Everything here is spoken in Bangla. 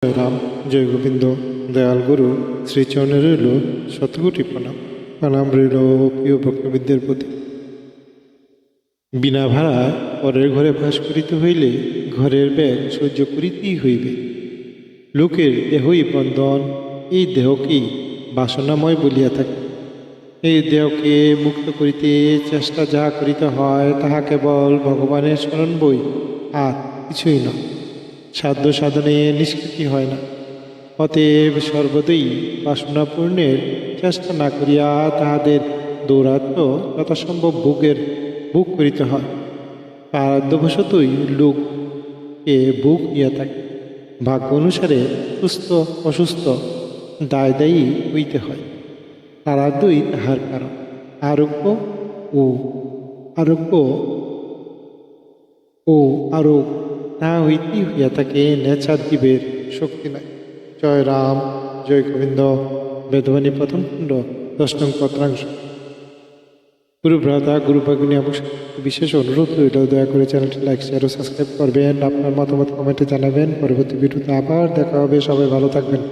জয় রাম, জয় গোবিন্দ, দয়াল গুরু শ্রীচরণে রইল শতকোটি প্রণাম। প্রণাম রইল প্রিয় ভক্তবৃন্দের প্রতি। বিনা ভাড়ায় পরের ঘরে বাস করিতে হইলে ঘরের ব্যাগ সহ্য করিতেই হইবে। লোকের দেহই বন্ধন, এই দেহকেই বাসনাময় বলিয়া থাকে। এই দেহকে মুক্ত করিতে চেষ্টা যাহা করিতে হয় তাহা কেবল ভগবানের স্মরণ বই, আর কিছুই নয়। সাধ্য সাধনে নিষ্কৃতি হয় না। অতএব সর্বদাই বাসনা পূর্ণের চেষ্টা না করিয়া তাহাদের দৌরাত্ম যথাসম্ভব ভোগ করিতে হয়। প্রারব্ধবশতই লোককে ভোগ হইয়া থাকে। ভাগ্য অনুসারে সুস্থ অসুস্থ দায়ী হইতে হয়। প্রারব্ধই তাহার কারণ। আরোগ্য ও আরোগ না হইতেই হইয়া থাকে। নেচার জীবের শক্তি নাই। জয় রাম, জয় গোবিন্দ। বেদবাণী প্রথম খণ্ড 10 নং পত্রাংশ। গুরু ভ্রাতা, গুরু ভগিনী এবং বিশেষ অনুরোধ রইল, দয়া করে চ্যানেলটি লাইক, শেয়ার ও সাবস্ক্রাইব করবেন। আপনার মতামত কমেন্টে জানাবেন। পরবর্তী ভিডিওতে আবার দেখা হবে। সবাই ভালো থাকবেন।